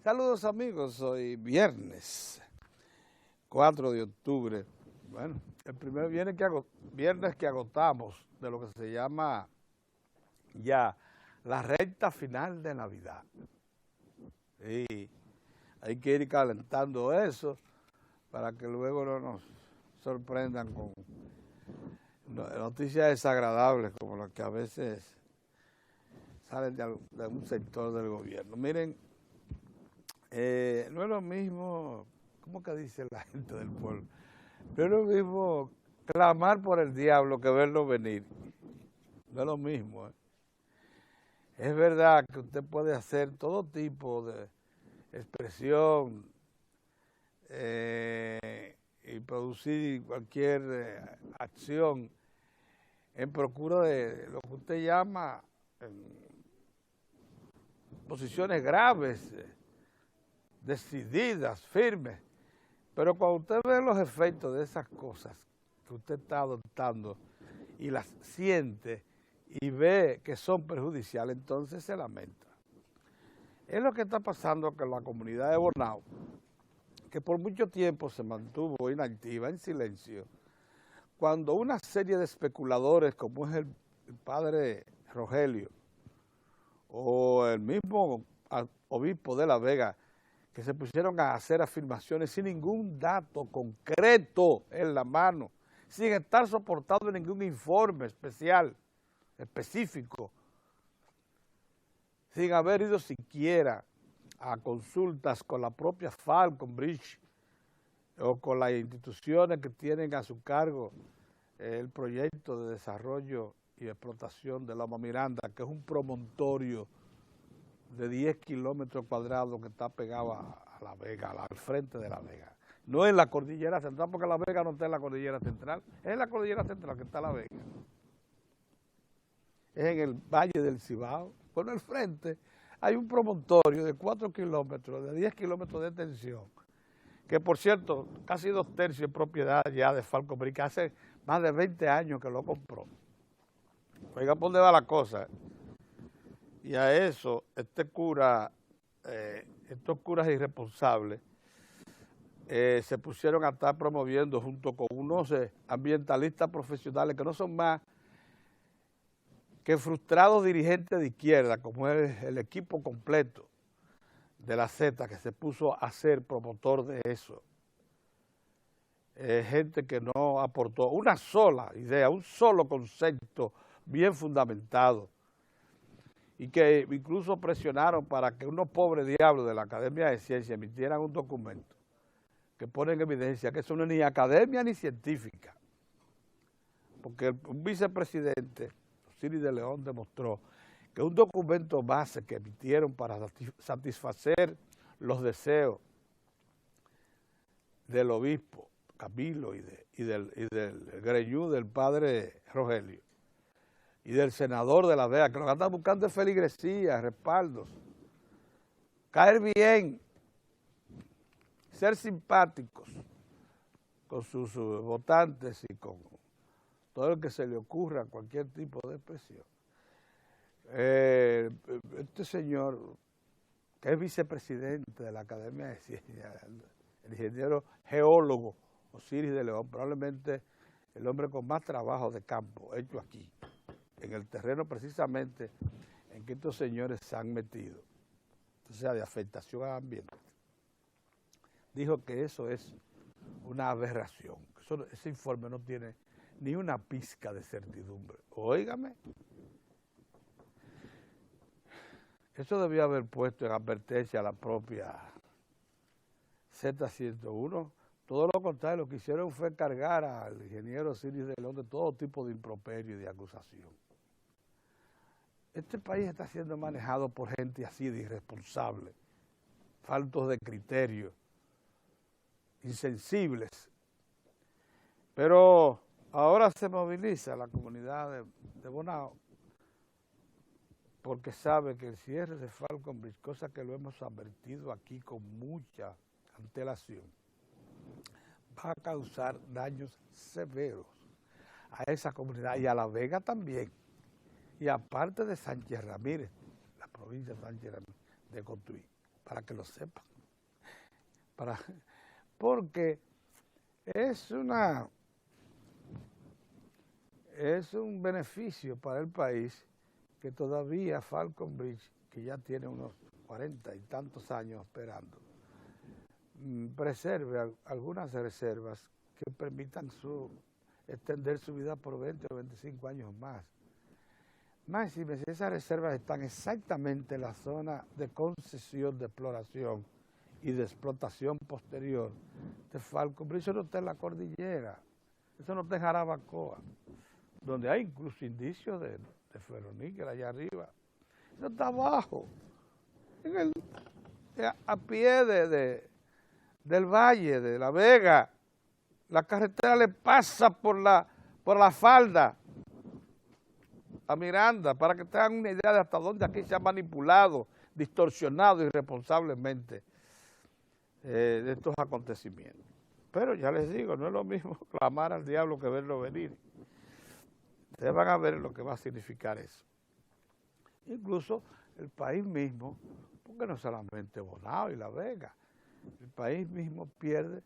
Saludos amigos, hoy viernes 4 de octubre. Bueno, el primer viernes que agotamos de lo que se llama ya la recta final de Navidad. Y hay que ir calentando eso para que luego no nos sorprendan con noticias desagradables como las que a veces salen de un sector del gobierno. Miren, no es lo mismo, ¿cómo que dice la gente del pueblo? No es lo mismo clamar por el diablo que verlo venir. No es lo mismo. Es verdad que usted puede hacer todo tipo de expresión y producir cualquier acción en procura de lo que usted llama posiciones graves, decididas, firmes, pero cuando usted ve los efectos de esas cosas que usted está adoptando y las siente y ve que son perjudiciales, entonces se lamenta. Es lo que está pasando con la comunidad de Bonao, que por mucho tiempo se mantuvo inactiva, en silencio, cuando una serie de especuladores como es el padre Rogelio o el mismo obispo de La Vega, que se pusieron a hacer afirmaciones sin ningún dato concreto en la mano, sin estar soportado en ningún informe específico, sin haber ido siquiera a consultas con la propia Falconbridge o con las instituciones que tienen a su cargo el proyecto de desarrollo y explotación de Loma Miranda, que es un promontorio de 10 kilómetros cuadrados que está pegado a La Vega, al frente de La Vega. No en la cordillera central, porque La Vega no está en la cordillera central, es en la cordillera central que está La Vega. Es en el Valle del Cibao. Por el frente hay un promontorio de 4 kilómetros, de 10 kilómetros de extensión, que por cierto, casi 2/3 es propiedad ya de Falconbridge, que hace más de 20 años que lo compró. Oiga, ¿por dónde va la cosa? Y a eso, estos curas irresponsables se pusieron a estar promoviendo junto con unos ambientalistas profesionales que no son más que frustrados dirigentes de izquierda, como es el equipo completo de la Z, que se puso a ser promotor de eso. Gente que no aportó una sola idea, un solo concepto bien fundamentado, y que incluso presionaron para que unos pobres diablos de la Academia de Ciencias emitieran un documento que pone en evidencia que eso no es ni academia ni científica, porque un vicepresidente, Osiris de León, demostró que un documento base que emitieron para satisfacer los deseos del obispo Camilo y del greñú del padre Rogelio y del senador de La Vega, que lo que andan buscando es feligresía, respaldos, caer bien, ser simpáticos con sus votantes y con todo el que se le ocurra cualquier tipo de expresión. Este señor, que es vicepresidente de la Academia de Ciencias, el ingeniero geólogo Osiris de León, probablemente el hombre con más trabajo de campo hecho aquí, en el terreno precisamente en que estos señores se han metido, o sea, de afectación al ambiente, dijo que eso es una aberración, que ese informe no tiene ni una pizca de certidumbre. Óigame, eso debió haber puesto en advertencia a la propia Z101. Todo lo contrario, lo que hicieron fue cargar al ingeniero Osiris de León de todo tipo de improperio y de acusación. Este país está siendo manejado por gente así de irresponsable, faltos de criterio, insensibles. Pero ahora se moviliza la comunidad de Bonao porque sabe que el cierre de Falconbridge, cosa que lo hemos advertido aquí con mucha antelación, va a causar daños severos a esa comunidad y a La Vega también. Y aparte de Sánchez Ramírez, la provincia de Sánchez Ramírez, de construir. para que lo sepan. Porque es un beneficio para el país que todavía Falconbridge, que ya tiene unos 40 y tantos años operando, preserve algunas reservas que permitan extender su vida por 20 o 25 años más. Máxime, si esas reservas están exactamente en la zona de concesión de exploración y de explotación posterior de Falconbridge, eso no está en la cordillera, eso no está en Jarabacoa, donde hay incluso indicios de ferroníquel allá arriba. Eso está abajo, a pie del valle, de La Vega. La carretera le pasa por la falda a Miranda, para que tengan una idea de hasta dónde aquí se ha manipulado, distorsionado irresponsablemente de estos acontecimientos. Pero ya les digo, no es lo mismo clamar al diablo que verlo venir. Ustedes van a ver lo que va a significar eso. Incluso el país mismo, porque no solamente Bonao y La Vega, el país mismo pierde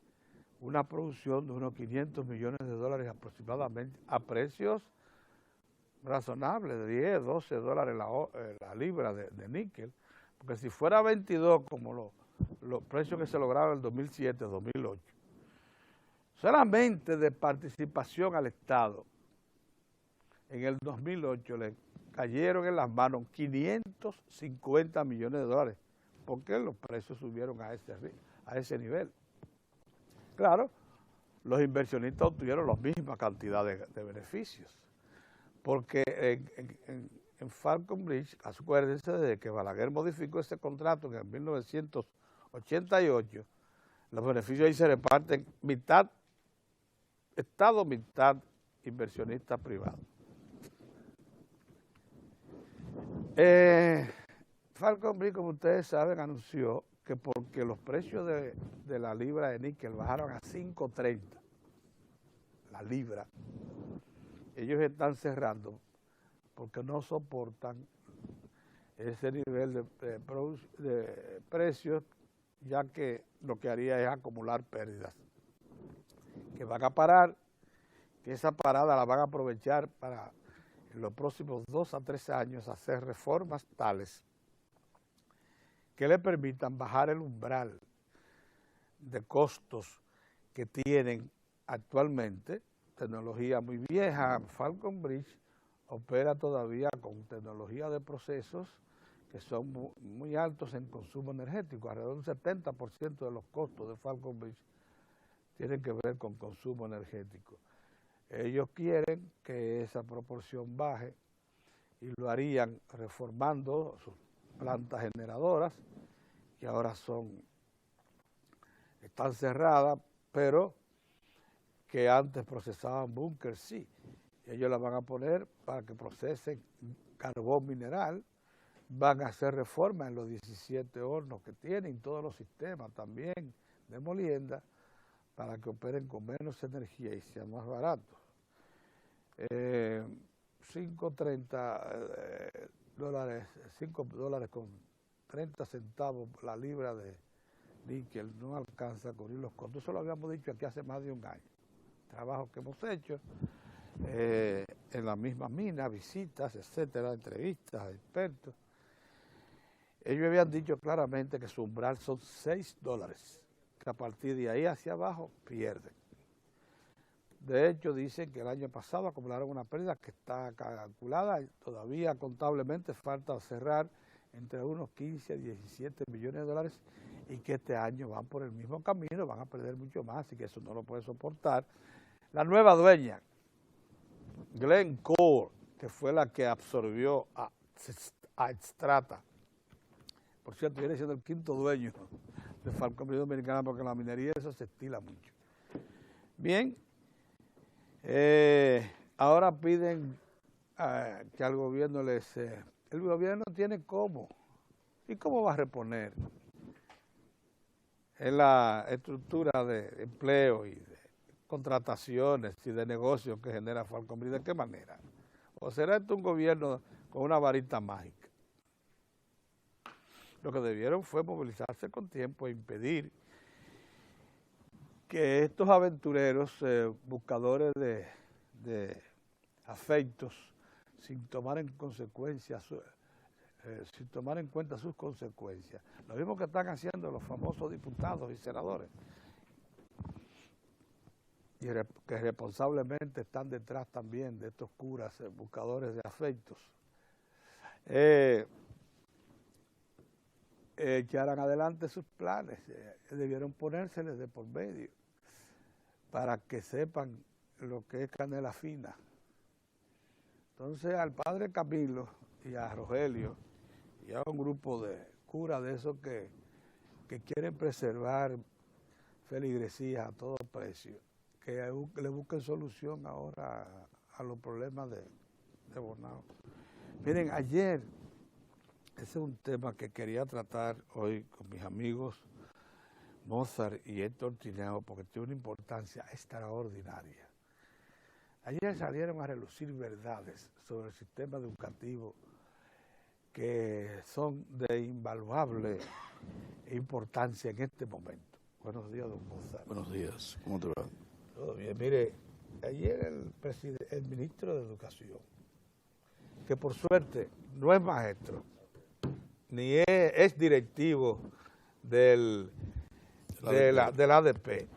una producción de unos 500 millones de dólares aproximadamente a precios razonables, de 10, 12 dólares la libra de níquel, porque si fuera 22 como los precios que se lograron en el 2007, 2008, solamente de participación al Estado, en el 2008 le cayeron en las manos 550 millones de dólares, porque los precios subieron a ese nivel. Claro, los inversionistas obtuvieron la misma cantidad de beneficios, porque en Falconbridge, acuérdense de que Balaguer modificó ese contrato en 1988, los beneficios ahí se reparten mitad Estado, mitad inversionista privado. Falconbridge, como ustedes saben, anunció que porque los precios de la libra de níquel bajaron a 5.30, la libra, ellos están cerrando porque no soportan ese nivel de precios, ya que lo que haría es acumular pérdidas, que van a parar, que esa parada la van a aprovechar para en los próximos 2 a 3 años hacer reformas tales que le permitan bajar el umbral de costos que tienen actualmente. Tecnología muy vieja. Falconbridge opera todavía con tecnología de procesos que son muy altos en consumo energético. Alrededor del 70% de los costos de Falconbridge tienen que ver con consumo energético. Ellos quieren que esa proporción baje y lo harían reformando sus plantas generadoras, que ahora están cerradas, pero que antes procesaban búnker, sí. Ellos la van a poner para que procesen carbón mineral, van a hacer reformas en los 17 hornos que tienen, todos los sistemas también de molienda, para que operen con menos energía y sean más baratos. 5.30 dólares, 5 dólares con 30 centavos la libra de níquel no alcanza a cubrir los costos. Eso lo habíamos dicho aquí hace más de un año. Trabajos que hemos hecho en la misma mina, visitas, etcétera, entrevistas, expertos. Ellos habían dicho claramente que su umbral son 6 dólares, que a partir de ahí hacia abajo pierden. De hecho, dicen que el año pasado acumularon una pérdida que está calculada, todavía contablemente falta cerrar entre unos 15 a 17 millones de dólares y que este año van por el mismo camino, van a perder mucho más y que eso no lo puede soportar. La nueva dueña, Glencore, que fue la que absorbió a Xstrata, por cierto, viene siendo el 5º dueño de Falconbridge Dominicana, porque la minería eso se estila mucho. Bien. Ahora piden que al gobierno el gobierno tiene cómo. ¿Y cómo va a reponer en la estructura de empleo y de contrataciones y de negocios que genera Falconbridge? ¿De qué manera? ¿O será esto un gobierno con una varita mágica? lo que debieron fue movilizarse con tiempo e impedir que estos aventureros, buscadores de afeitos, sin tomar en cuenta sus consecuencias. Lo mismo que están haciendo los famosos diputados y senadores, y que responsablemente están detrás también de estos curas, buscadores de afeitos. Echaran adelante sus planes, debieron ponérseles de por medio para que sepan lo que es canela fina. Entonces al padre Camilo y a Rogelio y a un grupo de curas de esos que quieren preservar feligresías a todo precio, que le busquen solución ahora a los problemas de Bonao. Miren, ayer, ese es un tema que quería tratar hoy con mis amigos Mozart y Héctor Tineo, porque tiene una importancia extraordinaria. Ayer salieron a relucir verdades sobre el sistema educativo que son de invaluable importancia en este momento. Buenos días, don Mozart. Buenos días, ¿cómo te va? Todo bien. Mire, ayer el ministro de Educación, que por suerte no es maestro, ni es directivo del ADP,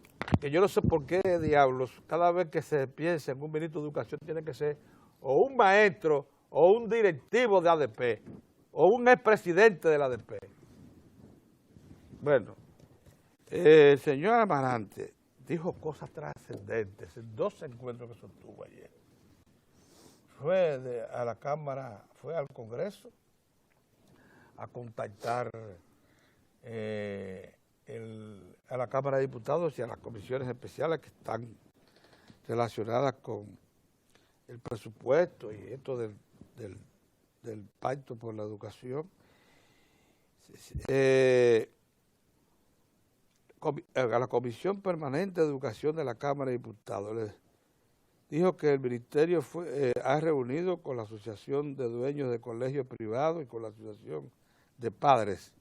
que yo no sé por qué diablos, cada vez que se piensa en un ministro de Educación tiene que ser o un maestro o un directivo de ADP o un expresidente del ADP. Bueno, el señor Amarante dijo cosas trascendentes en dos encuentros que sostuvo ayer. Fue a la Cámara, fue al Congreso a contactar a la Cámara de Diputados y a las comisiones especiales que están relacionadas con el presupuesto y esto del pacto por la educación. A la Comisión Permanente de Educación de la Cámara de Diputados les dijo que el Ministerio ha reunido con la Asociación de Dueños de Colegios Privados y con la Asociación de Padres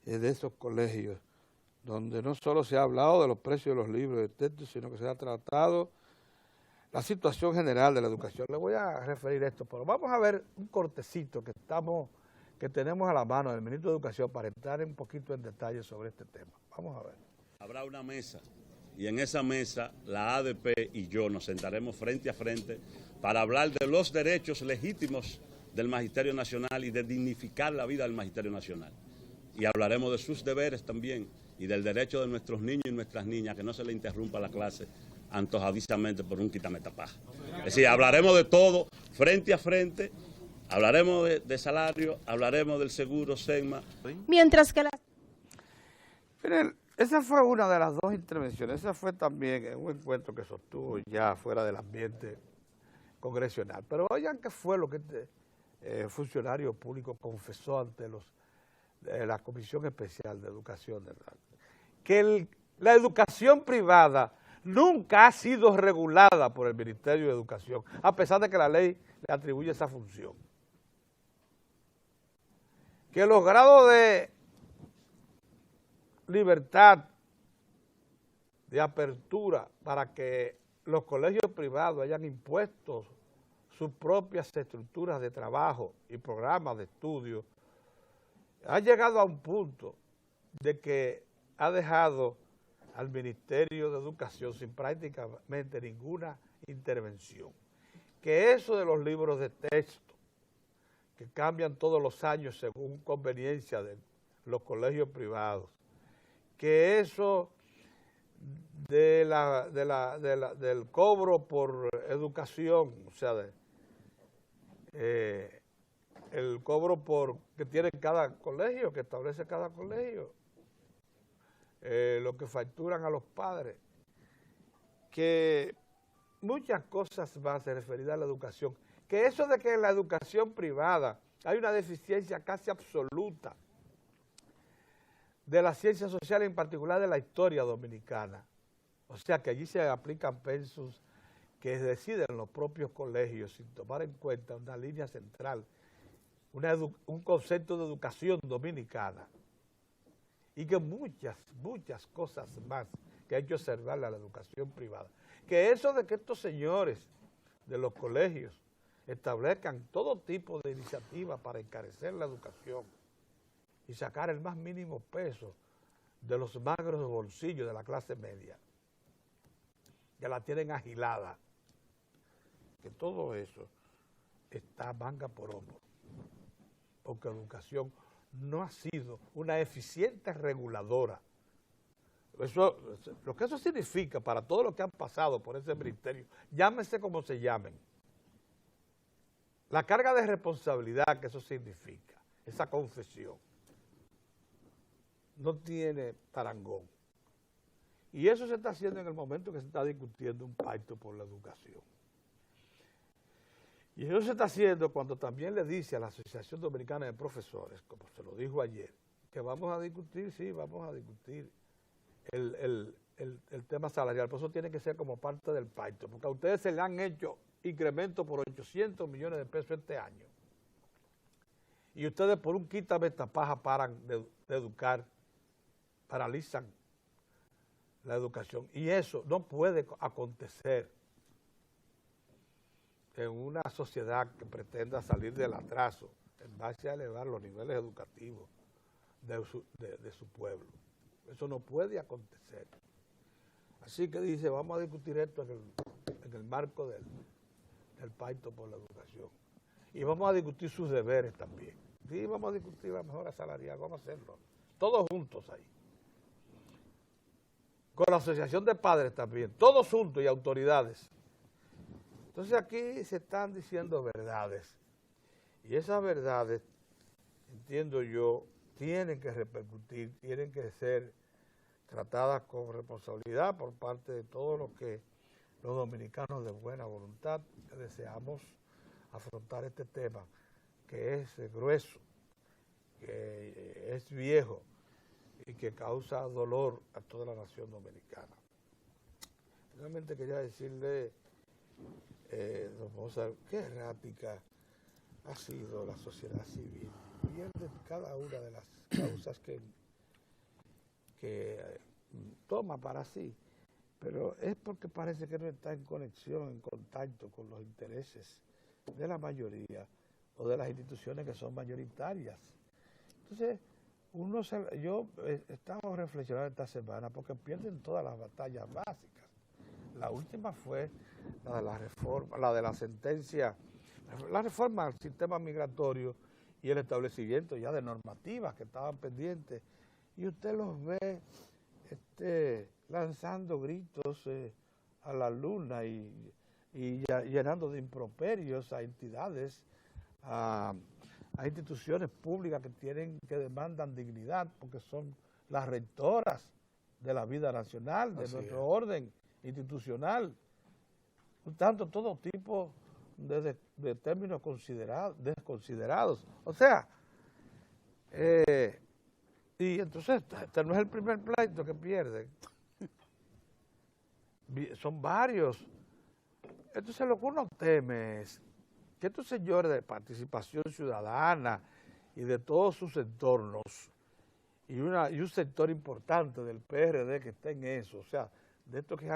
de esos colegios, donde no solo se ha hablado de los precios de los libros de texto, sino que se ha tratado la situación general de la educación. Le voy a referir esto, pero vamos a ver un cortecito que tenemos a la mano del ministro de Educación para entrar un poquito en detalle sobre este tema. Vamos a ver. Habrá una mesa y en esa mesa la ADP y yo nos sentaremos frente a frente para hablar de los derechos legítimos del Magisterio Nacional y de dignificar la vida del Magisterio Nacional. Y hablaremos de sus deberes también y del derecho de nuestros niños y nuestras niñas, que no se les interrumpa la clase antojadizamente por un quitametapá. Es decir, hablaremos de todo frente a frente, hablaremos de salario, hablaremos del seguro, SEGMA. Mientras que Miren, esa fue una de las dos intervenciones, esa fue también un encuentro que sostuvo ya fuera del ambiente congresional. Pero oigan qué fue lo que este funcionario público confesó ante la Comisión Especial de Educación, que la educación privada nunca ha sido regulada por el Ministerio de Educación, a pesar de que la ley le atribuye esa función. Que los grados de libertad, de apertura, para que los colegios privados hayan impuesto sus propias estructuras de trabajo y programas de estudio, ha llegado a un punto de que ha dejado al Ministerio de Educación sin prácticamente ninguna intervención. Que eso de los libros de texto, que cambian todos los años según conveniencia de los colegios privados, que eso del cobro por educación, o sea, el cobro que tiene cada colegio, que establece cada colegio, lo que facturan a los padres, que muchas cosas más referidas a la educación, que eso de que en la educación privada hay una deficiencia casi absoluta de la ciencia social, en particular de la historia dominicana, o sea que allí se aplican pensos que deciden los propios colegios sin tomar en cuenta una línea central un concepto de educación dominicana y que muchas cosas más que hay que observarle a la educación privada. Que eso de que estos señores de los colegios establezcan todo tipo de iniciativas para encarecer la educación y sacar el más mínimo peso de los magros bolsillos de la clase media, que la tienen agilada, que todo eso está manga por hombro, porque la educación no ha sido una eficiente reguladora. Lo que eso significa para todos los que han pasado por ese ministerio, llámese como se llamen, la carga de responsabilidad que eso significa, esa confesión, no tiene parangón. Y eso se está haciendo en el momento que se está discutiendo un pacto por la educación. Y eso se está haciendo cuando también le dice a la Asociación Dominicana de Profesores, como se lo dijo ayer, que vamos a discutir, sí, vamos a discutir el tema salarial. Por eso tiene que ser como parte del pacto, porque a ustedes se le han hecho incrementos por 800 millones de pesos este año. Y ustedes por un quítame esta paja paran de educar, paralizan la educación. Y eso no puede acontecer en una sociedad que pretenda salir del atraso en base a elevar los niveles educativos de su pueblo. Eso no puede acontecer. Así que dice, vamos a discutir esto en el marco del pacto por la educación. Y vamos a discutir sus deberes también. Sí, vamos a discutir la mejora salarial, vamos a hacerlo. Todos juntos ahí. Con la Asociación de Padres también, todos juntos y autoridades. Entonces aquí se están diciendo verdades. Y esas verdades, entiendo yo, tienen que repercutir, tienen que ser tratadas con responsabilidad por parte de todos los dominicanos de buena voluntad que deseamos afrontar este tema, que es grueso, que es viejo y que causa dolor a toda la nación dominicana. Realmente quería decirle, don Mozart, qué errática ha sido la sociedad civil. Pierde cada una de las causas que toma para sí, pero es porque parece que no está en conexión, en contacto con los intereses de la mayoría o de las instituciones que son mayoritarias. Entonces, yo he estado reflexionando esta semana porque pierden todas las batallas básicas. La última fue la de la reforma, la de la sentencia, la reforma al sistema migratorio y el establecimiento ya de normativas que estaban pendientes. Y usted los ve lanzando gritos a la luna y llenando de improperios a entidades, a instituciones públicas que demandan dignidad, porque son las rectoras de la vida nacional, de nuestro orden institucional. Por tanto, todo tipo de términos desconsiderados. O sea, y entonces este no es el primer pleito que pierden. Son varios. Entonces lo que uno teme es que estos señores de participación ciudadana y de todos sus entornos, y un sector importante del PRD que está en eso, o sea, de estos que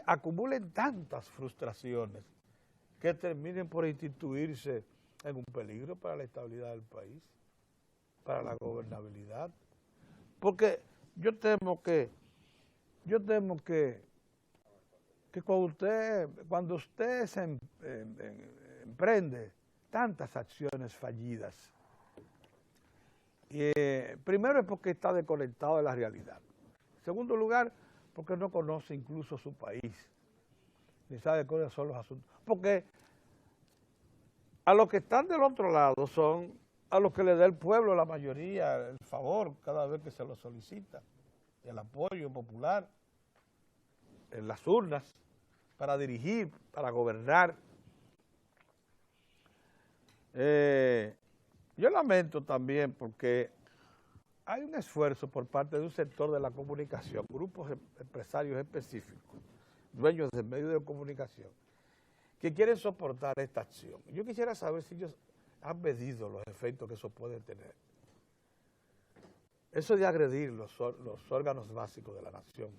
acumulen tantas frustraciones que terminen por instituirse en un peligro para la estabilidad del país, para la gobernabilidad. Porque yo temo que cuando usted se emprende tantas acciones fallidas, primero es porque está desconectado de la realidad. En segundo lugar, porque no conoce incluso su país, ni sabe cuáles son los asuntos. Porque a los que están del otro lado son a los que le da el pueblo, la mayoría, el favor cada vez que se lo solicita, el apoyo popular en las urnas, para dirigir, para gobernar. Yo lamento también porque hay un esfuerzo por parte de un sector de la comunicación, grupos empresarios específicos, dueños de medios de comunicación, que quieren soportar esta acción. Yo quisiera saber si ellos han medido los efectos que eso puede tener. Eso de agredir los órganos básicos de la nación,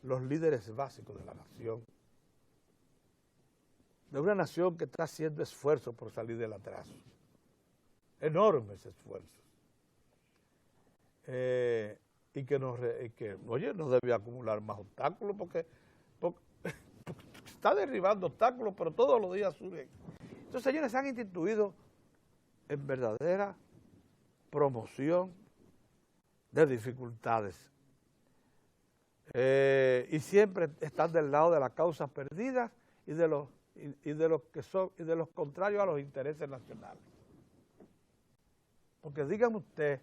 los líderes básicos de la nación, de una nación que está haciendo esfuerzos por salir del atraso, enormes esfuerzos, y que oye, no debe acumular más obstáculos porque está derribando obstáculos, pero todos los días suben. Entonces, señores, han instituido en verdadera promoción de dificultades. Y siempre están del lado de las causas perdidas y de los contrarios a los intereses nacionales. Porque dígame usted,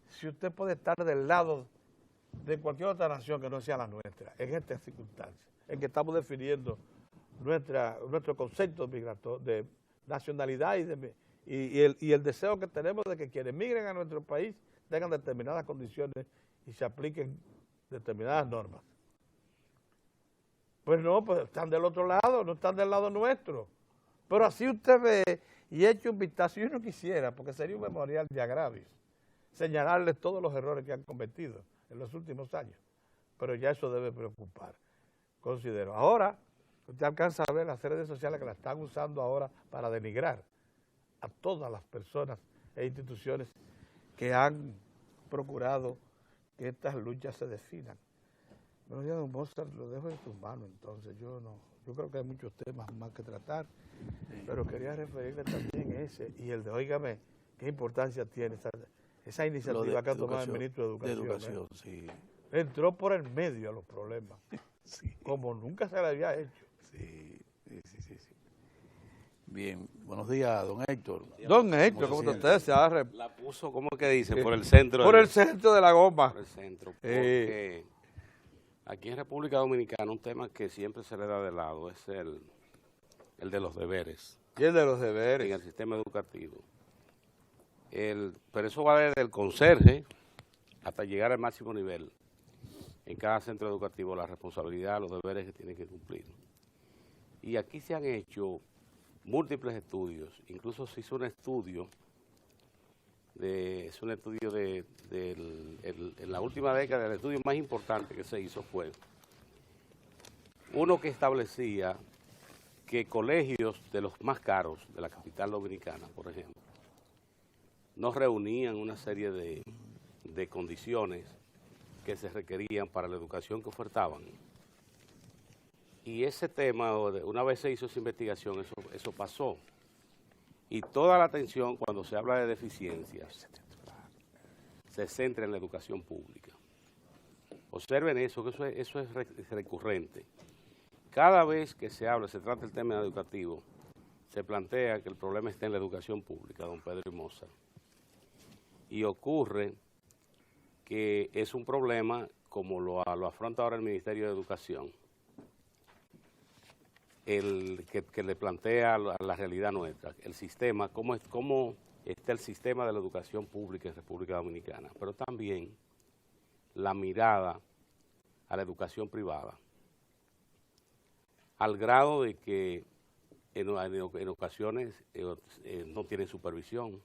si usted puede estar del lado de cualquier otra nación que no sea la nuestra, en estas circunstancias, en que estamos definiendo nuestro concepto de nacionalidad y el deseo que tenemos de que quienes migren a nuestro país tengan determinadas condiciones y se apliquen determinadas normas. Pues no, pues están del otro lado, no están del lado nuestro. Pero así usted ve y eche un vistazo, si uno quisiera, porque sería un memorial de agravios, señalarles todos los errores que han cometido en los últimos años. Pero ya eso debe preocupar, considero. Ahora, usted alcanza a ver las redes sociales que la están usando ahora para denigrar a todas las personas e instituciones que han procurado que estas luchas se definan. Bueno, ya don Mozart, lo dejo en tus manos, entonces yo creo que hay muchos temas más que tratar, pero quería referirle también ese y el de, óigame, qué importancia tiene esa iniciativa que ha tomado el ministro de Educación. Sí. Entró por el medio a los problemas, sí, como nunca se le había hecho. Sí. Bien, buenos días, don Héctor. Don Héctor, ¿cómo usted se ha... La puso, ¿cómo que dice? Por el centro. Por el centro de la goma. Por el centro, porque aquí en República Dominicana un tema que siempre se le da de lado es el de los deberes. ¿Y el de los deberes? En el sistema educativo. Pero eso va desde el conserje hasta llegar al máximo nivel. En cada centro educativo la responsabilidad, los deberes que tienen que cumplir. Y aquí se han hecho múltiples estudios, incluso se hizo un estudio, en la última década, el estudio más importante que se hizo fue uno que establecía que colegios de los más caros de la capital dominicana, por ejemplo, no reunían una serie de condiciones que se requerían para la educación que ofertaban. Y ese tema, una vez se hizo esa investigación, eso pasó. Y toda la atención, cuando se habla de deficiencias, se centra en la educación pública. Observen eso, que eso es recurrente. Cada vez que se trata el tema educativo, se plantea que el problema está en la educación pública, don Pedro y Moza. Y ocurre que es un problema como lo afronta ahora el Ministerio de Educación, que le plantea la realidad nuestra, el sistema, cómo está el sistema de la educación pública en República Dominicana, pero también la mirada a la educación privada, al grado de que en ocasiones no tienen supervisión.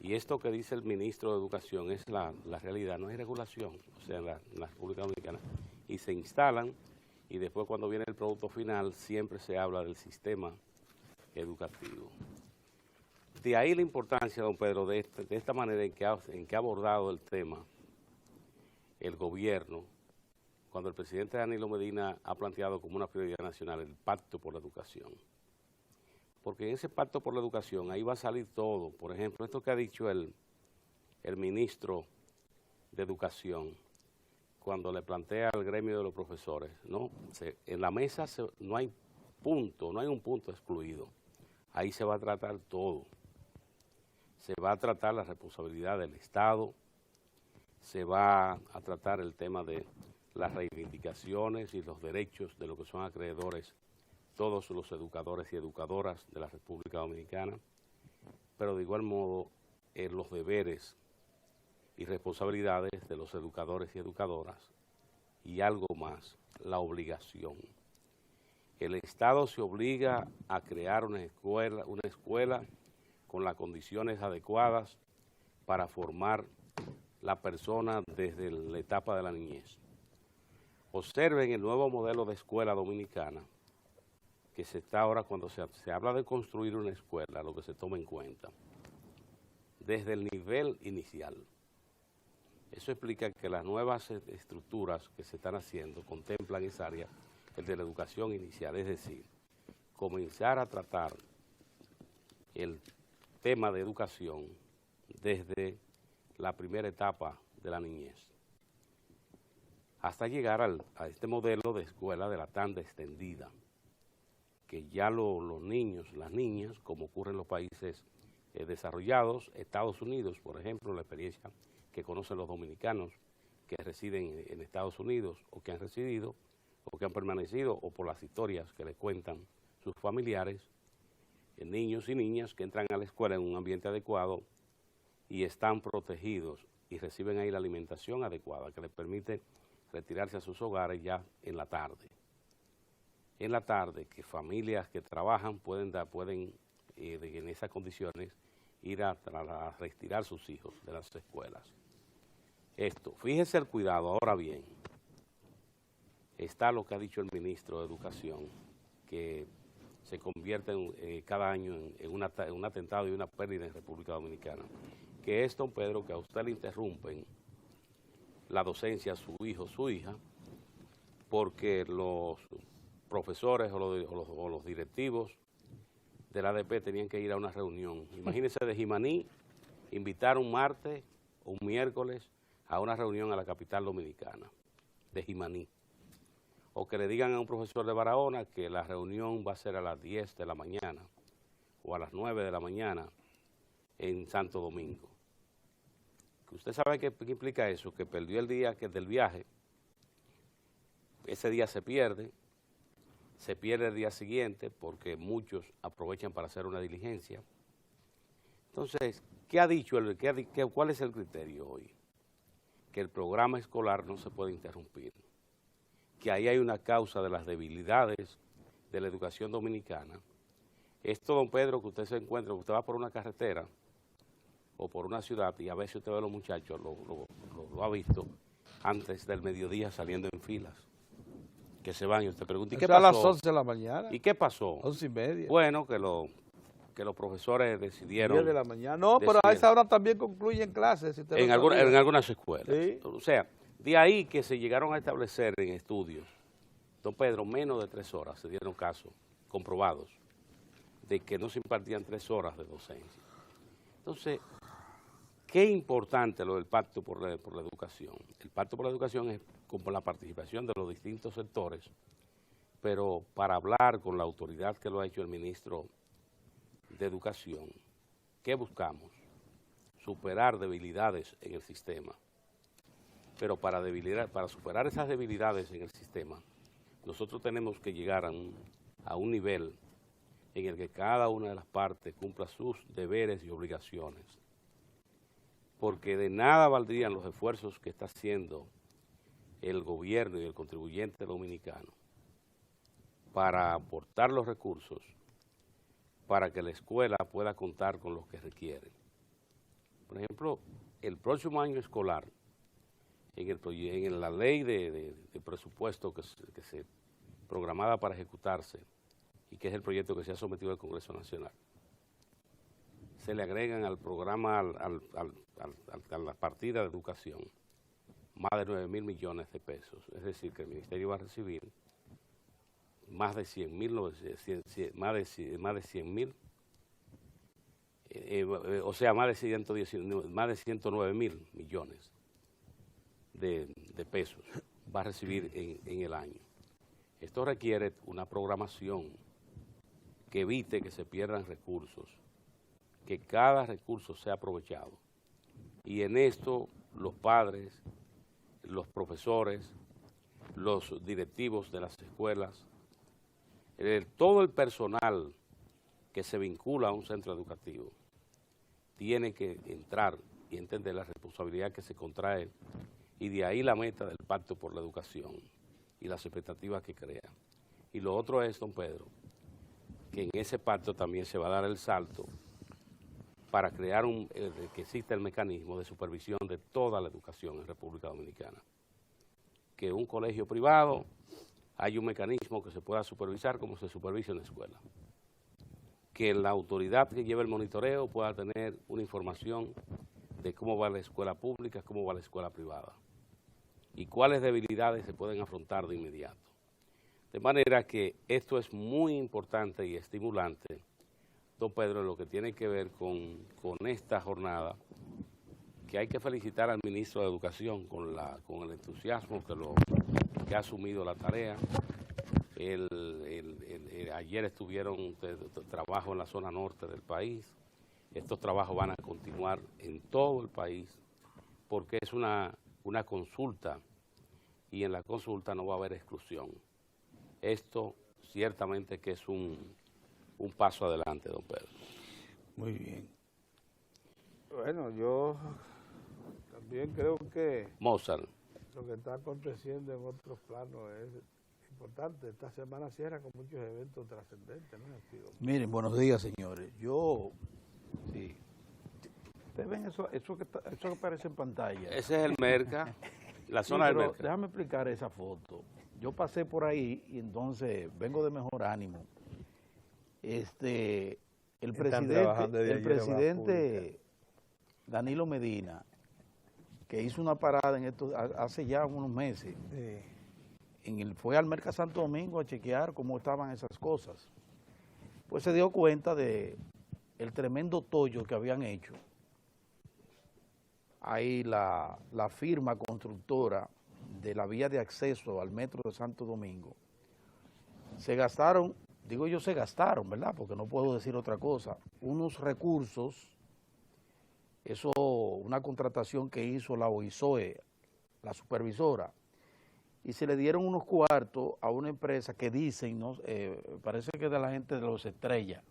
Y esto que dice el ministro de Educación es la realidad, no hay regulación, o sea, en la República Dominicana. Y se instalan, y después cuando viene el producto final, siempre se habla del sistema educativo. De ahí la importancia, don Pedro, de esta manera en que ha abordado el tema el gobierno, cuando el presidente Danilo Medina ha planteado como una prioridad nacional el pacto por la educación. Porque en ese pacto por la educación, ahí va a salir todo. Por ejemplo, esto que ha dicho el ministro de Educación, cuando le plantea al gremio de los profesores, ¿no? En la mesa no hay un punto excluido. Ahí se va a tratar todo. Se va a tratar la responsabilidad del Estado, se va a tratar el tema de las reivindicaciones y los derechos de lo que son acreedores todos los educadores y educadoras de la República Dominicana, pero de igual modo los deberes y responsabilidades de los educadores y educadoras, y algo más, la obligación. El Estado se obliga a crear una escuela con las condiciones adecuadas para formar la persona desde la etapa de la niñez. Observen el nuevo modelo de escuela dominicana que se está ahora, cuando se habla de construir una escuela, lo que se toma en cuenta, desde el nivel inicial. Eso explica que las nuevas estructuras que se están haciendo contemplan esa área, el de la educación inicial, es decir, comenzar a tratar el tema de educación desde la primera etapa de la niñez, hasta llegar a este modelo de escuela de la tanda extendida, que ya los niños, las niñas, como ocurre en los países desarrollados, Estados Unidos, por ejemplo, la experiencia que conocen los dominicanos que residen en Estados Unidos o que han residido o que han permanecido o por las historias que les cuentan sus familiares, niños y niñas que entran a la escuela en un ambiente adecuado y están protegidos y reciben ahí la alimentación adecuada que les permite retirarse a sus hogares ya en la tarde. En la tarde, que familias que trabajan pueden en esas condiciones ir a retirar sus hijos de las escuelas. Esto, fíjense el cuidado, ahora bien, está lo que ha dicho el ministro de Educación, que se convierte cada año en un atentado y una pérdida en República Dominicana, que es, don Pedro, que a usted le interrumpen la docencia a su hijo o su hija, porque los profesores o los directivos de la ADP tenían que ir a una reunión. Imagínense de Jimaní, invitar un martes o un miércoles a una reunión a la capital dominicana, de Jimaní. O que le digan a un profesor de Barahona que la reunión va a ser a las 10 de la mañana o a las 9 de la mañana en Santo Domingo. ¿Usted sabe qué implica eso? Que perdió el día del viaje, ese día se pierde el día siguiente porque muchos aprovechan para hacer una diligencia. Entonces, ¿qué ha dicho? ¿Cuál es el criterio hoy? Que el programa escolar no se puede interrumpir, que ahí hay una causa de las debilidades de la educación dominicana. Esto, don Pedro, que usted se encuentra, usted va por una carretera o por una ciudad y a veces usted ve a los muchachos, lo ha visto, antes del mediodía saliendo en filas, que se van y usted pregunta, ¿y qué pasó? A las 11 de la mañana. ¿Y qué pasó? 11:30. Bueno, que los profesores decidieron. 10 de la mañana. No, pero a esa hora también concluyen clases. Si en algunas escuelas. Sí. O sea, de ahí que se llegaron a establecer en estudios, don Pedro, menos de 3 horas se dieron casos comprobados de que no se impartían 3 horas de docencia. Entonces, qué importante lo del Pacto por la Educación. El Pacto por la Educación es como la participación de los distintos sectores, pero para hablar con la autoridad que lo ha hecho el ministro de Educación, ¿qué buscamos? Superar debilidades en el sistema. Pero para superar esas debilidades en el sistema, nosotros tenemos que llegar a un nivel en el que cada una de las partes cumpla sus deberes y obligaciones. Porque de nada valdrían los esfuerzos que está haciendo el gobierno y el contribuyente dominicano para aportar los recursos para que la escuela pueda contar con los que requiere. Por ejemplo, el próximo año escolar, en la ley de presupuesto que se programada para ejecutarse y que es el proyecto que se ha sometido al Congreso Nacional, se le agregan al programa, a la partida de educación, más de 9.000 millones de pesos. Es decir, que el Ministerio va a recibir más de 100.000, o sea, más de 109.000 millones de pesos va a recibir en el año. Esto requiere una programación que evite que se pierdan recursos, que cada recurso sea aprovechado. Y en esto los padres, los profesores, los directivos de las escuelas, todo el personal que se vincula a un centro educativo tiene que entrar y entender la responsabilidad que se contrae y de ahí la meta del Pacto por la Educación y las expectativas que crea. Y lo otro es, don Pedro, que en ese pacto también se va a dar el salto para crear que exista el mecanismo de supervisión de toda la educación en República Dominicana. Que un colegio privado hay un mecanismo que se pueda supervisar como se supervisa en la escuela. Que la autoridad que lleve el monitoreo pueda tener una información de cómo va la escuela pública, cómo va la escuela privada y cuáles debilidades se pueden afrontar de inmediato. De manera que esto es muy importante y estimulante, don Pedro, en lo que tiene que ver con esta jornada, que hay que felicitar al ministro de Educación con el entusiasmo que ha asumido la tarea. Ayer estuvieron trabajo en la zona norte del país. Estos trabajos van a continuar en todo el país porque es una consulta y en la consulta no va a haber exclusión. Esto ciertamente que es un paso adelante, don Pedro. Muy bien. Bueno, yo también creo que Mozart. lo que está aconteciendo en otros planos es importante. Esta semana cierra con muchos eventos trascendentes, ¿no? Miren, buenos días, señores. Sí. ¿Ustedes ven eso que aparece en pantalla? Ese es el Merca, la zona del Merca. Déjame explicar esa foto. Yo pasé por ahí y entonces vengo de mejor ánimo. El presidente Danilo Medina, que hizo una parada hace ya unos meses, fue al Merca Santo Domingo a chequear cómo estaban esas cosas. Pues se dio cuenta de el tremendo tollo que habían hecho. Ahí la firma constructora de la vía de acceso al metro de Santo Domingo, se gastaron, ¿verdad? Porque no puedo decir otra cosa, unos recursos, una contratación que hizo la OISOE, la supervisora, y se le dieron unos cuartos a una empresa que dicen, ¿no? Parece que es de la gente de los Estrellas,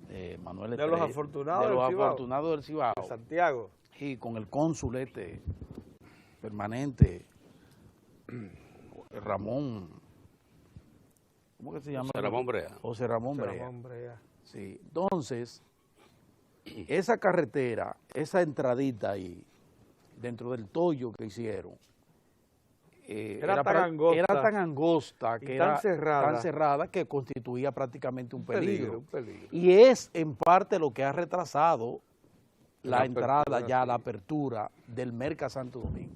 de Manuel Estrella, de los afortunados del Cibao, de Santiago, y con el cónsul permanente, Ramón, ¿cómo que se llama? José Ramón Brea. José Ramón Brea. Sí, entonces, esa carretera, esa entradita ahí, dentro del tollo que hicieron, era tan angosta que era tan cerrada que constituía prácticamente un peligro. Y es en parte lo que ha retrasado la entrada ya, la apertura del Merca Santo Domingo.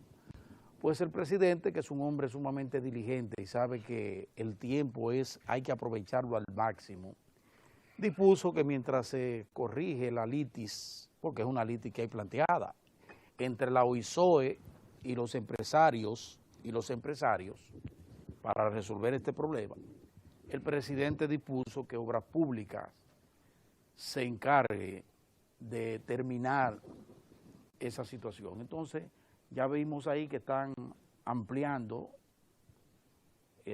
Pues el presidente, que es un hombre sumamente diligente y sabe que el tiempo hay que aprovecharlo al máximo, dispuso que mientras se corrige la litis, porque es una litis que hay planteada, entre la OISOE y los empresarios, para resolver este problema, el presidente dispuso que Obras Públicas se encargue de terminar esa situación. Entonces, ya vimos ahí que están ampliando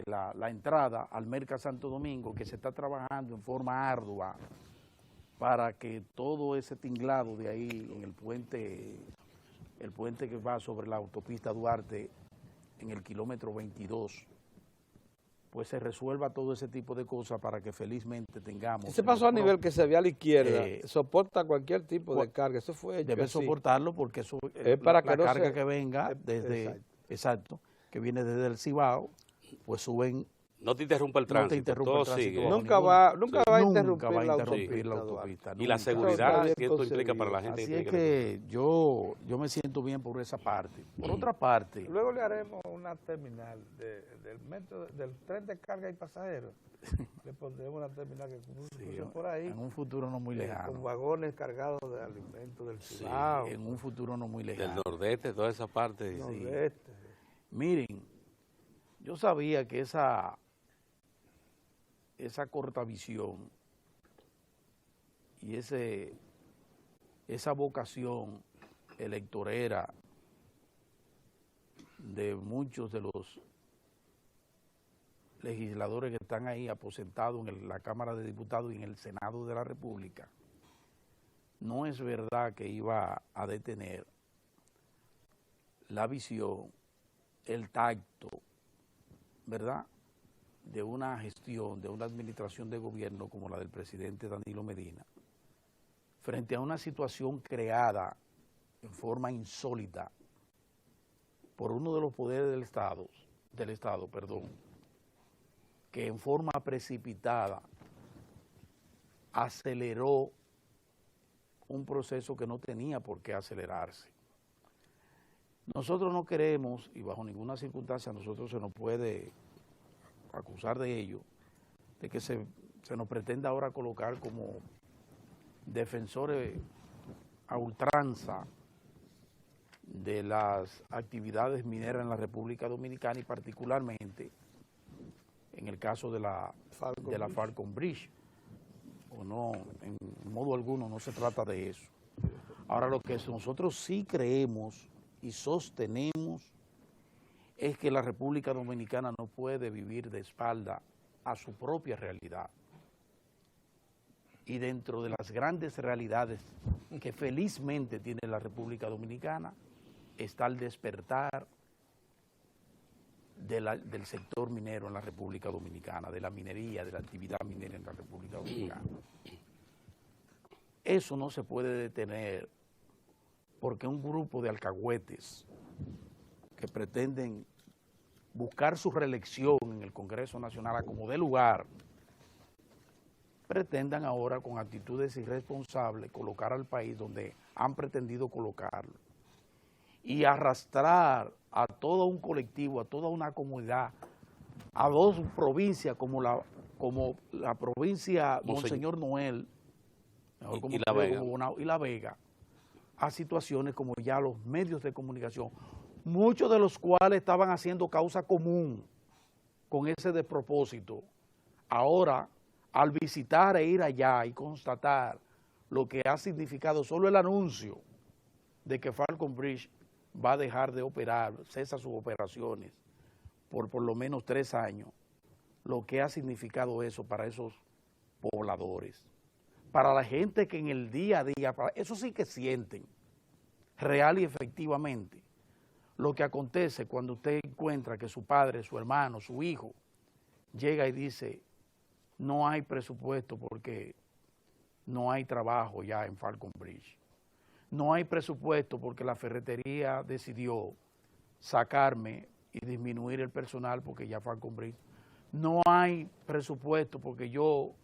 la entrada al Merca Santo Domingo, que se está trabajando en forma ardua para que todo ese tinglado de ahí en el puente que va sobre la autopista Duarte en el kilómetro 22, pues se resuelva todo ese tipo de cosas para que felizmente tengamos... Ese paso a nivel que se ve a la izquierda soporta cualquier tipo de carga, eso fue hecho debe así. Soportarlo porque eso es para la carga que venga desde... Exacto. Que viene desde el Cibao, pues suben... No te interrumpa el tránsito, todo sigue. Nunca va a interrumpir la autopista. Y la seguridad que esto implica para la gente. Así es que yo me siento bien por esa parte. Por otra parte... Luego le haremos una terminal del metro, del tren de carga y pasajeros. Le pondremos una terminal que cruce por ahí. En un futuro no muy lejano. Con vagones cargados de alimentos del Cibao. En un futuro no muy lejano. Del nordeste, toda esa parte. Nordeste. Miren, yo sabía que esa corta visión y esa vocación electorera de muchos de los legisladores que están ahí aposentados en la Cámara de Diputados y en el Senado de la República, no es verdad que iba a detener la visión, el tacto, ¿verdad?, de una gestión, de una administración de gobierno como la del presidente Danilo Medina, frente a una situación creada en forma insólita por uno de los poderes del Estado, que en forma precipitada aceleró un proceso que no tenía por qué acelerarse. Nosotros no queremos, y bajo ninguna circunstancia nosotros se nos puede acusar de ello, de que se nos pretenda ahora colocar como defensores a ultranza de las actividades mineras en la República Dominicana y particularmente en el caso de la Falcon Bridge. O no, en modo alguno no se trata de eso. Ahora, lo que nosotros sí creemos y sostenemos es que la República Dominicana no puede vivir de espalda a su propia realidad. Y dentro de las grandes realidades que felizmente tiene la República Dominicana está el despertar del sector minero en la República Dominicana, de la minería, de la actividad minera en la República Dominicana. Eso no se puede detener porque un grupo de alcahuetes que pretenden buscar su reelección en el Congreso Nacional a como dé lugar, pretendan ahora con actitudes irresponsables colocar al país donde han pretendido colocarlo y arrastrar a todo un colectivo, a toda una comunidad, a dos provincias como la provincia Monseñor Noel y La Vega. Y La Vega, a situaciones como ya los medios de comunicación, muchos de los cuales estaban haciendo causa común con ese despropósito. Ahora, al visitar e ir allá y constatar lo que ha significado solo el anuncio de que Falcon Bridge va a dejar de operar, cesa sus operaciones por lo menos 3 años, lo que ha significado eso para esos pobladores, para la gente que en el día a día, eso sí que sienten real y efectivamente lo que acontece cuando usted encuentra que su padre, su hermano, su hijo, llega y dice, no hay presupuesto porque no hay trabajo ya en Falcon Bridge. No hay presupuesto porque la ferretería decidió sacarme y disminuir el personal porque ya Falcon Bridge. No hay presupuesto porque yo,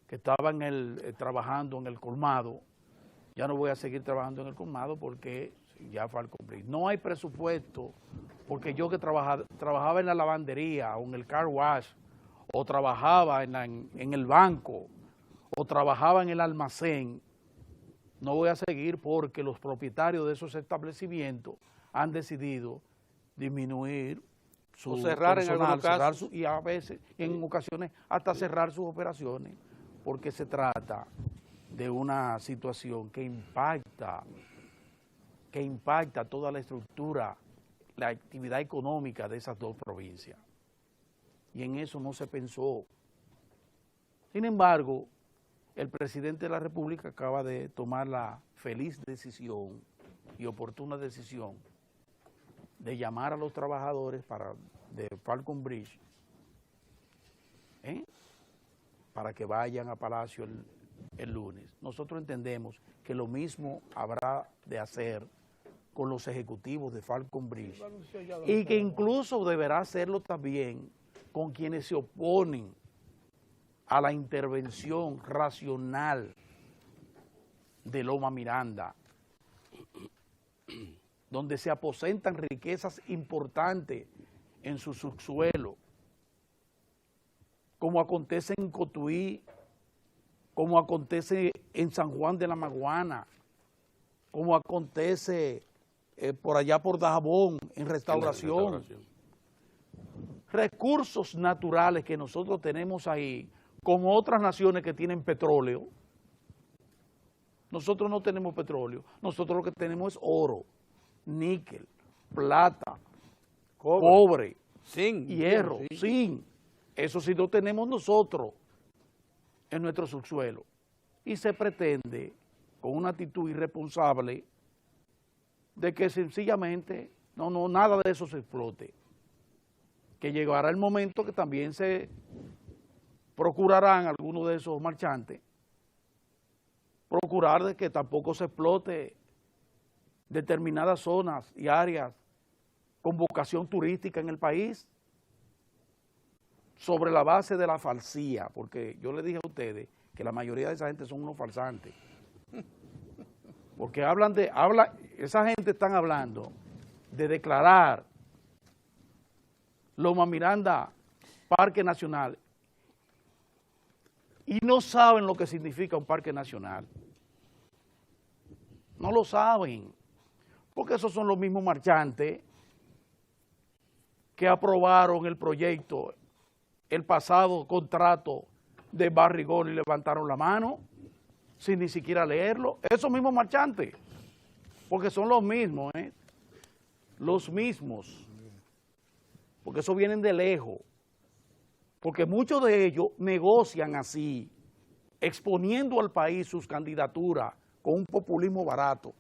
que estaba trabajando en el colmado, ya no voy a seguir trabajando en el colmado porque ya Falcon Bridge. No hay presupuesto porque yo que trabajaba en la lavandería o en el car wash, o trabajaba en el banco, o trabajaba en el almacén, no voy a seguir porque los propietarios de esos establecimientos han decidido disminuir su cerrar personal, en algunos casos, y a veces, en ocasiones, hasta cerrar sus operaciones, porque se trata de una situación que impacta toda la estructura, la actividad económica de esas dos provincias. Y en eso no se pensó. Sin embargo, el presidente de la República acaba de tomar la feliz decisión y oportuna decisión de llamar a los trabajadores de Falcon Bridge para que vayan a Palacio el lunes. Nosotros entendemos que lo mismo habrá de hacer con los ejecutivos de Falcon Bridge y que incluso deberá hacerlo también con quienes se oponen a la intervención racional de Loma Miranda, donde se aposentan riquezas importantes en su subsuelo, como acontece en Cotuí, como acontece en San Juan de la Maguana, como acontece por allá por Dajabón, en Restauración. Recursos naturales que nosotros tenemos ahí, como otras naciones que tienen petróleo. Nosotros no tenemos petróleo, nosotros lo que tenemos es oro, níquel, plata, cobre, zinc, hierro, zinc. Eso sí lo tenemos nosotros en nuestro subsuelo. Y se pretende, con una actitud irresponsable, de que sencillamente nada de eso se explote. Que llegará el momento que también se procurarán algunos de esos marchantes procurar de que tampoco se explote determinadas zonas y áreas con vocación turística en el país sobre la base de la falsía, porque yo le dije a ustedes que la mayoría de esa gente son unos falsantes. Porque esa gente están hablando de declarar Loma Miranda Parque Nacional y no saben lo que significa un parque nacional. No lo saben, porque esos son los mismos marchantes que aprobaron el proyecto, el pasado contrato de Barrigón y levantaron la mano sin ni siquiera leerlo. Esos mismos marchantes, porque son los mismos, los mismos, porque esos vienen de lejos, porque muchos de ellos negocian así, exponiendo al país sus candidaturas con un populismo barato,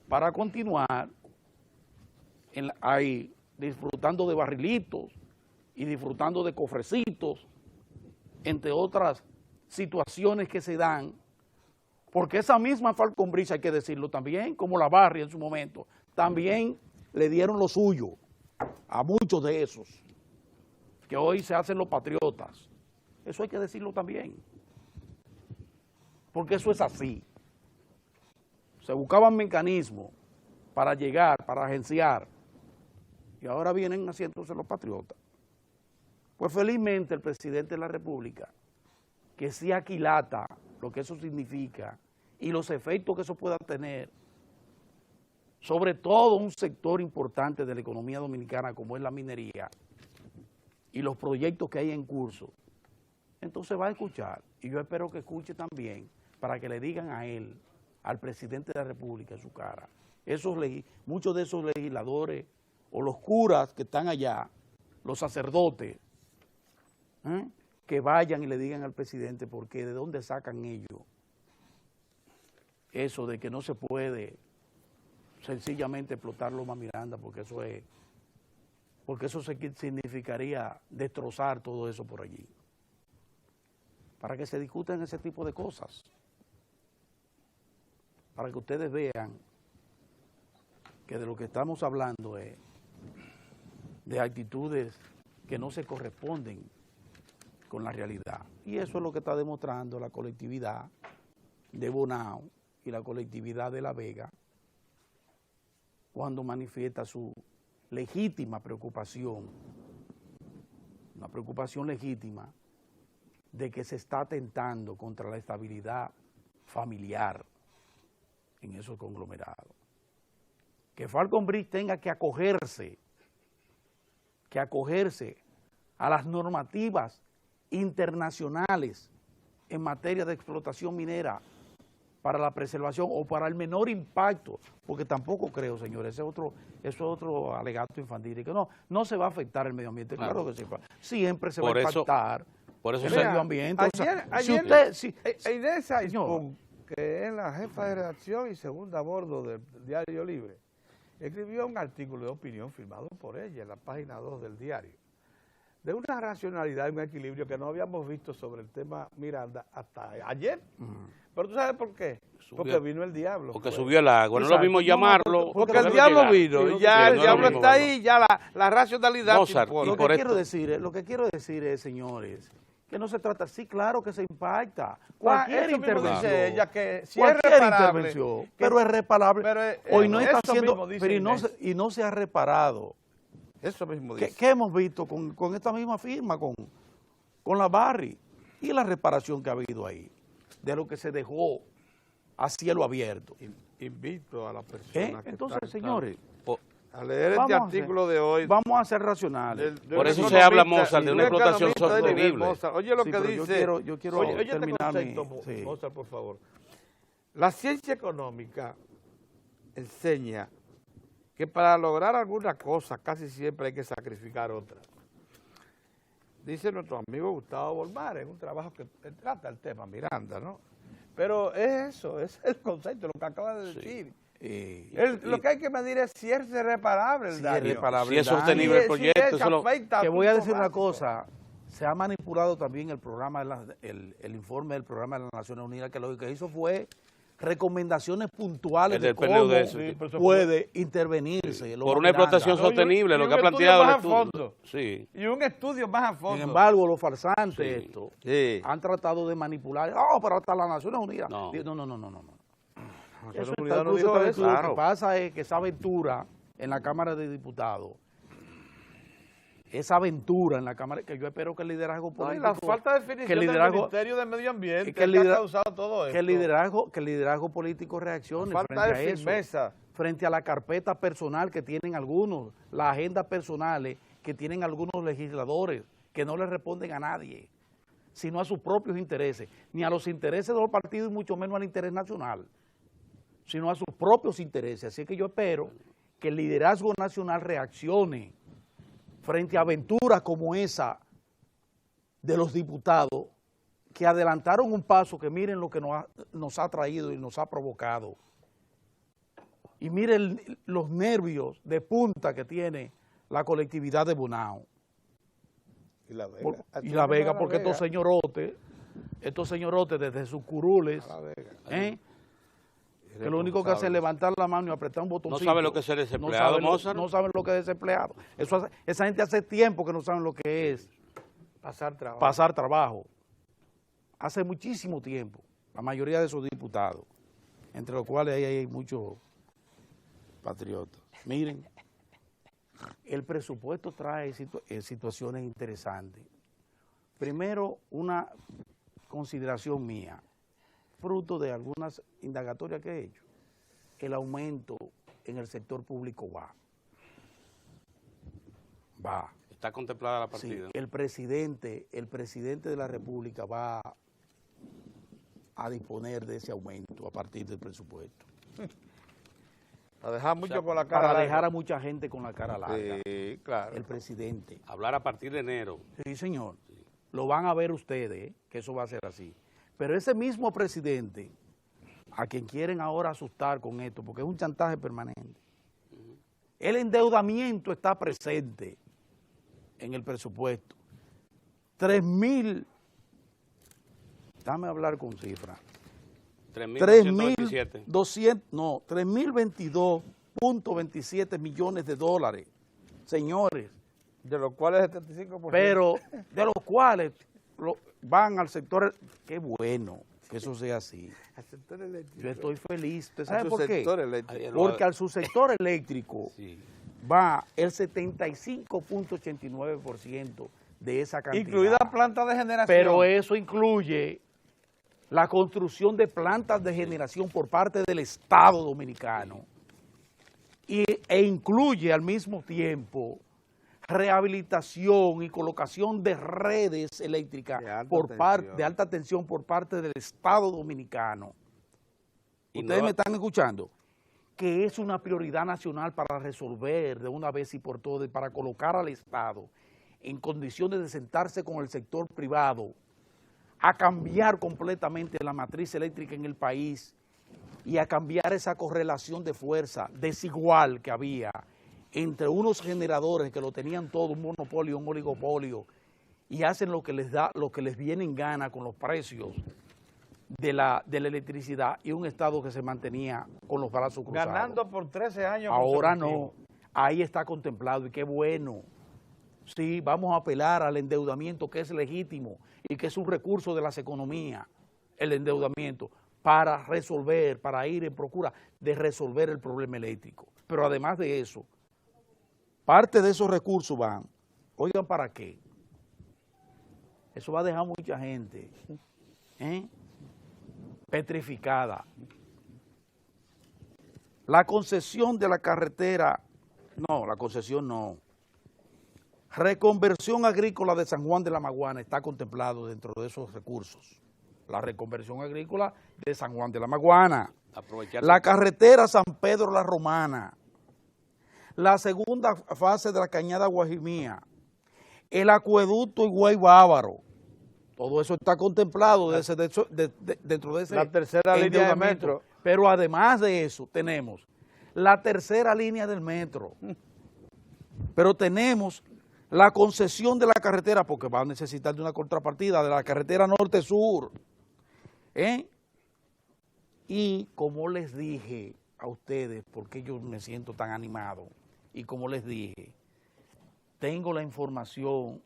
para continuar ahí disfrutando de barrilitos y disfrutando de cofrecitos, entre otras situaciones que se dan, porque esa misma Falcon Brisa, hay que decirlo también, como la Barri en su momento, también le dieron lo suyo a muchos de esos, que hoy se hacen los patriotas. Eso hay que decirlo también, porque eso es así. Se buscaban mecanismos para llegar, para agenciar, y ahora vienen haciéndose los patriotas. Pues felizmente el presidente de la República, que sí aquilata lo que eso significa y los efectos que eso pueda tener, sobre todo un sector importante de la economía dominicana como es la minería y los proyectos que hay en curso, entonces va a escuchar, y yo espero que escuche también para que le digan a él, al presidente de la República en su cara, muchos de esos legisladores o los curas que están allá, los sacerdotes, que vayan y le digan al presidente porque de dónde sacan ellos eso de que no se puede sencillamente explotar Loma Miranda, porque eso significaría destrozar todo eso por allí, para que se discutan ese tipo de cosas, para que ustedes vean que de lo que estamos hablando es de actitudes que no se corresponden con la realidad. Y eso es lo que está demostrando la colectividad de Bonao y la colectividad de La Vega cuando manifiesta su legítima preocupación, una preocupación legítima de que se está atentando contra la estabilidad familiar en esos conglomerados. Que Falcon Brisa tenga que acogerse a las normativas internacionales en materia de explotación minera para la preservación o para el menor impacto, porque tampoco creo, señores, eso es otro alegato infantil, que no se va a afectar el medio ambiente, claro que sí, siempre se va a impactar el medio ambiente. Inés Aispun, que es la jefa de redacción y segunda a bordo del Diario Libre, escribió un artículo de opinión firmado por ella en la página 2 del diario, de una racionalidad y un equilibrio que no habíamos visto sobre el tema Miranda hasta ayer. Pero ¿tú sabes por qué? Porque vino el diablo. Porque subió el agua, no es lo mismo llamarlo. Porque el diablo vino, y ya el diablo está ahí, ya la racionalidad. Lo que quiero decir es, señores, que no se trata, sí, claro que se impacta. Cualquier intervención, dice ella, que si cualquier intervención, pero es reparable. Hoy no está haciendo, y no se ha reparado. Eso mismo dice. ¿Qué hemos visto con esta misma firma, con la Barri y la reparación que ha habido ahí, de lo que se dejó a cielo abierto? Invito a las personas que entonces, señores, a leer este artículo de hoy. Vamos a ser racionales. Por eso se habla, Mozart, de una explotación sostenible. Oye lo que dice. Yo quiero terminar Mozart, por favor. La ciencia económica enseña que para lograr alguna cosa casi siempre hay que sacrificar otra. Dice nuestro amigo Gustavo Bolmar en un trabajo que trata el tema Miranda, ¿no? Pero es eso, es el concepto, lo que acaba de decir. Lo que hay que medir es si es reparable el daño. Si es sostenible el proyecto. Que voy a decir una cosa, se ha manipulado también el programa, el informe del programa de las Naciones Unidas, que lo que hizo fue recomendaciones puntuales de cómo puede intervenirse. Por una explotación sostenible, lo que ha planteado el estudio. Sí. Y un estudio más a fondo. Sin embargo, los farsantes han tratado de manipular. Pero hasta las Naciones Unidas. No. Eso está incluso eso. Lo que pasa es que esa aventura en la Cámara de Diputados, esa aventura en la Cámara, que yo espero que el liderazgo político... y la falta de definición del Ministerio de Medio Ambiente que ha causado todo esto. Que el liderazgo político reaccione frente a la carpeta personal que tienen algunos, las agendas personales que tienen algunos legisladores, que no le responden a nadie, sino a sus propios intereses, ni a los intereses de los partidos y mucho menos al interés nacional, sino a sus propios intereses. Así que yo espero que el liderazgo nacional reaccione frente a aventuras como esa de los diputados que adelantaron un paso que miren lo que nos ha traído y nos ha provocado. Y miren los nervios de punta que tiene la colectividad de Bonao. Y La Vega, porque estos señorotes desde sus curules, que lo único que hacen es levantar la mano y apretar un botoncito. No saben lo que es ser desempleado, Mozart. No saben lo que es desempleado. Esa gente hace tiempo que no saben lo que es pasar trabajo. Hace muchísimo tiempo. La mayoría de esos diputados, entre los cuales hay muchos patriotas. Miren, el presupuesto trae situaciones interesantes. Primero, una consideración mía, fruto de algunas indagatorias que he hecho. El aumento en el sector público va. Está contemplada la partida. Sí, el presidente de la República va a disponer de ese aumento a partir del presupuesto. Para dejar mucho con la cara larga. Para dejar a mucha gente con la cara larga. Sí, claro. El presidente. Hablar a partir de enero. Sí, señor. Lo van a ver ustedes, que eso va a ser así. Pero ese mismo presidente, a quien quieren ahora asustar con esto, porque es un chantaje permanente, el endeudamiento está presente en el presupuesto. 3.000, hablar con cifras. 3.022.27 millones de dólares, señores. De los cuales el 75%. Pero de los cuales van al sector, qué bueno que eso sea así. Al sector eléctrico. Yo estoy feliz. ¿Usted sabe por qué? Eléctrico. Porque al subsector eléctrico va el 75.89% de esa cantidad. Incluida plantas de generación. Pero eso incluye la construcción de plantas de generación por parte del Estado Dominicano e incluye al mismo tiempo rehabilitación y colocación de redes eléctricas de alta tensión por parte del Estado Dominicano. Ustedes me están escuchando, que es una prioridad nacional para resolver de una vez y por todas, para colocar al Estado en condiciones de sentarse con el sector privado a cambiar completamente la matriz eléctrica en el país y a cambiar esa correlación de fuerza desigual que había entre unos generadores que lo tenían todo, un monopolio, un oligopolio, y hacen lo que les viene en gana con los precios de la electricidad, y un Estado que se mantenía con los brazos cruzados. Ganando por 13 años. Ahora no, ahí está contemplado, y qué bueno. Sí, vamos a apelar al endeudamiento, que es legítimo y que es un recurso de las economías, el endeudamiento, para resolver, para ir en procura de resolver el problema eléctrico. Pero además de eso, parte de esos recursos van, oigan, ¿para qué? Eso va a dejar mucha gente petrificada. La concesión de la carretera, no, la concesión no. Reconversión agrícola de San Juan de la Maguana está contemplado dentro de esos recursos. La reconversión agrícola de San Juan de la Maguana. La carretera San Pedro La Romana. La segunda fase de la Cañada Guajimía. El acueducto Higüey Bávaro. Todo eso está contemplado dentro de ese la tercera línea del metro. Pero además de eso tenemos la tercera línea del metro. Pero tenemos la concesión de la carretera, porque va a necesitar de una contrapartida de la carretera norte-sur. Y como les dije a ustedes, porque yo me siento tan animado, y como les dije, tengo la información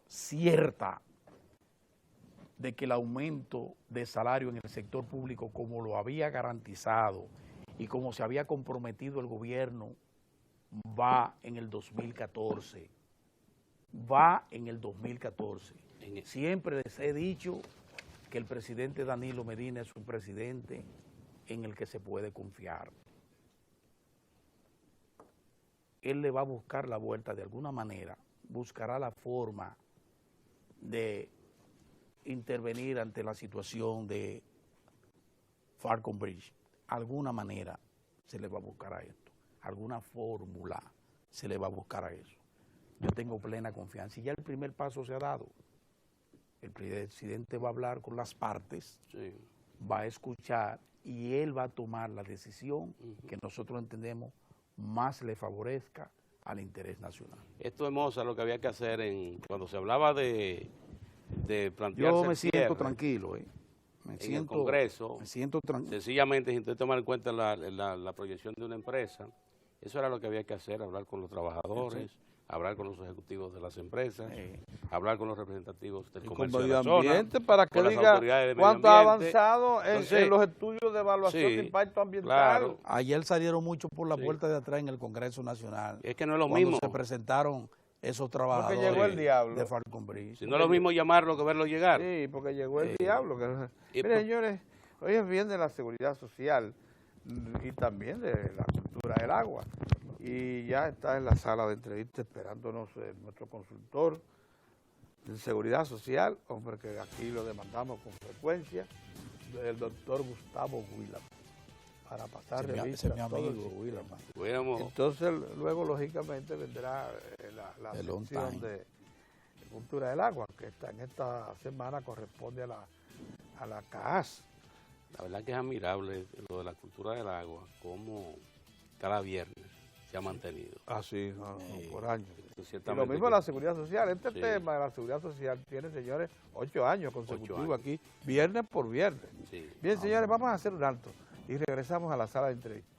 cierta de que el aumento de salario en el sector público, como lo había garantizado y como se había comprometido el gobierno, va en el 2014. Va en el 2014. Siempre les he dicho que el presidente Danilo Medina es un presidente en el que se puede confiar. Él le va a buscar la vuelta de alguna manera, buscará la forma de intervenir ante la situación de Falcon Bridge. Alguna manera se le va a buscar a esto, alguna fórmula se le va a buscar a eso. Yo tengo plena confianza y ya el primer paso se ha dado. El presidente va a hablar con las partes, sí, va a escuchar y él va a tomar la decisión que nosotros entendemos más le favorezca al interés nacional. Esto es, Moza, lo que había que hacer cuando se hablaba de plantearse yo me siento tranquilo, en el Congreso, me siento tranquilo. Sencillamente, sin tomar en cuenta la proyección de una empresa, eso era lo que había que hacer, hablar con los trabajadores, sí, hablar con los ejecutivos de las empresas, hablar con los representativos del comercio de la zona, para que diga cuánto ha avanzado en los estudios de evaluación sí, de impacto ambiental. Claro. Ayer salieron mucho por la puerta de atrás en el Congreso Nacional. Es que no es lo mismo. Se presentaron esos trabajadores porque llegó el diablo de Falcon Bridge. Si no es lo mismo llamarlo que verlo llegar. Sí, porque llegó el diablo. Miren, señores, hoy es bien de la seguridad social y también de la cultura del agua. Y ya está en la sala de entrevista esperándonos nuestro consultor de seguridad social, hombre que aquí lo demandamos con frecuencia, el doctor Gustavo Huilama, para pasar revista a todo el Huilama. Entonces luego lógicamente vendrá la sección de cultura del agua, que en esta semana corresponde a la CAAS. La verdad que es admirable lo de la cultura del agua, como cada viernes se ha mantenido. Sí, por años. Y lo mismo la seguridad social. Este tema de la seguridad social tiene, señores, 8 años consecutivos aquí, viernes por viernes. Sí. Bien, señores, vamos a hacer un alto y regresamos a la sala de entrevista.